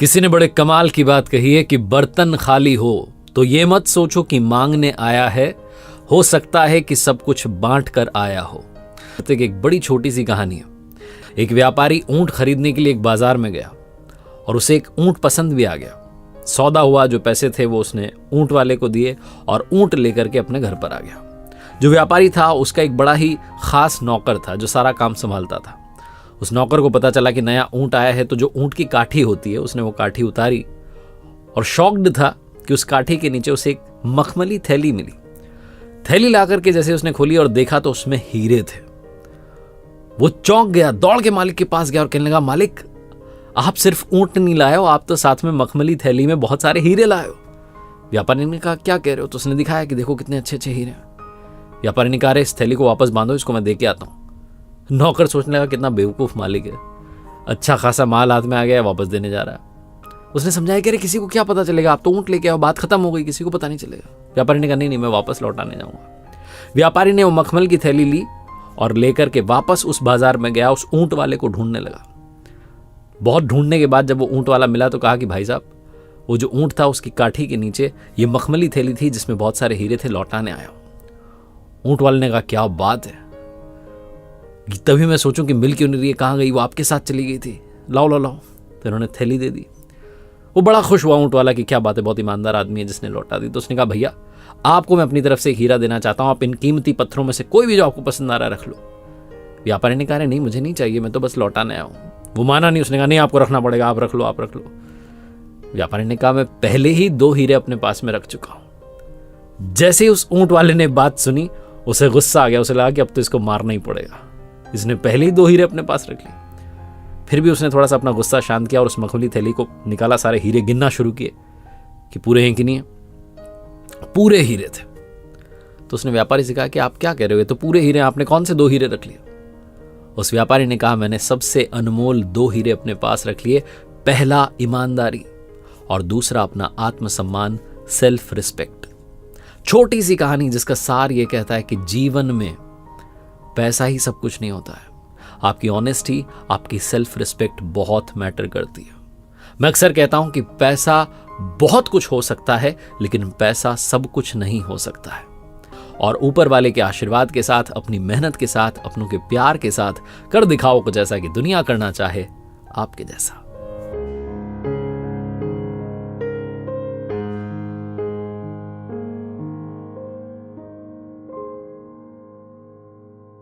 किसी ने बड़े कमाल की बात कही है कि बर्तन खाली हो तो ये मत सोचो कि मांगने आया है, हो सकता है कि सब कुछ बांट कर आया हो। एक बड़ी छोटी सी कहानी है। एक व्यापारी ऊंट खरीदने के लिए एक बाजार में गया और उसे एक ऊंट पसंद भी आ गया। सौदा हुआ, जो पैसे थे वो उसने ऊंट वाले को दिए और ऊंट लेकर के अपने घर पर आ गया। जो व्यापारी था उसका एक बड़ा ही खास नौकर था जो सारा काम संभालता था। उस नौकर को पता चला कि नया ऊंट आया है, तो जो ऊंट की काठी होती है उसने वो काठी उतारी और शॉक्ड था कि उस काठी के नीचे उसे एक मखमली थैली मिली। थैली ला करके जैसे उसने खोली और देखा तो उसमें हीरे थे। वो चौंक गया, दौड़ के मालिक के पास गया और कहने लगा, मालिक आप सिर्फ ऊंट नहीं लाए हो, आप तो साथ में मखमली थैली में बहुत सारे हीरे लाए हो। व्यापारी ने कहा, क्या कह रहे हो? तो उसने दिखाया कि देखो कितने अच्छे अच्छे हीरे। व्यापारी ने कहा, इस थैली को वापस बांधो, इसको मैं दे के आता हूं। नौकर सोचने लगा कितना बेवकूफ मालिक है, अच्छा खासा माल हाथ में आ गया, वापस देने जा रहा है। उसने समझाया कि अरे किसी को क्या पता चलेगा, आप तो ऊंट लेके आओ, बात खत्म हो गई, किसी को पता नहीं चलेगा। व्यापारी ने कहा, नहीं मैं वापस लौटाने जाऊंगा। व्यापारी ने वो मखमल की थैली ली और लेकर के वापस उस बाजार में गया, उस ऊंट वाले को ढूंढने लगा। बहुत ढूंढने के बाद जब वो ऊंट वाला मिला तो कहा कि भाई साहब, वो जो ऊंट था उसकी काठी के नीचे ये मखमली थैली थी जिसमें बहुत सारे हीरे थे, लौटाने आया हूं। ऊंट वाले ने कहा, क्या बात है, तभी मैं सोचूं कि मिल क्यों नहीं रही है, कहां गई, वो आपके साथ चली गई थी, लाओ लाओ लाओ। तो उन्होंने थैली दे दी। वो बड़ा खुश हुआ ऊंट वाला कि क्या बात है, बहुत ईमानदार आदमी है जिसने लौटा दी। तो उसने कहा, भैया आपको मैं अपनी तरफ से एक हीरा देना चाहता हूं, आप इन कीमती पत्थरों में से कोई भी जो आपको पसंद आ रहा है रख लो। व्यापारी ने कहा, नहीं मुझे नहीं चाहिए, मैं तो बस लौटाने आया हूं। वो माना नहीं, उसने कहा, नहीं आपको रखना पड़ेगा, आप रख लो आप रख लो। व्यापारी ने कहा, मैं पहले ही 2 हीरे अपने पास में रख चुका हूं। जैसे ही उस ऊंट वाले ने बात सुनी उसे गुस्सा आ गया, उसे लगा कि अब तो इसको मारना ही पड़ेगा, इसने पहले ही 2 हीरे अपने पास रख लिए। फिर भी उसने थोड़ा सा अपना गुस्सा शांत किया और उस मखमली थैली को निकाला, सारे हीरे गिनना शुरू किए कि पूरे हैं कि नहीं है। पूरे हीरे थे। तो उसने व्यापारी से कहा कि आप क्या कह रहे हो, तो पूरे हीरे, आपने कौन से 2 हीरे रख लिए? उस व्यापारी ने कहा, मैंने सबसे अनमोल 2 हीरे अपने पास रख लिए। पहला ईमानदारी और दूसरा अपना आत्मसम्मान, सेल्फ रिस्पेक्ट। छोटी सी कहानी जिसका सार यह कहता है कि जीवन में पैसा ही सब कुछ नहीं होता है, आपकी ऑनेस्टी, आपकी सेल्फ रिस्पेक्ट बहुत मैटर करती है। मैं अक्सर कहता हूं कि पैसा बहुत कुछ हो सकता है लेकिन पैसा सब कुछ नहीं हो सकता है। और ऊपर वाले के आशीर्वाद के साथ, अपनी मेहनत के साथ, अपनों के प्यार के साथ कर दिखाओ कुछ ऐसा कि दुनिया करना चाहे आपके जैसा।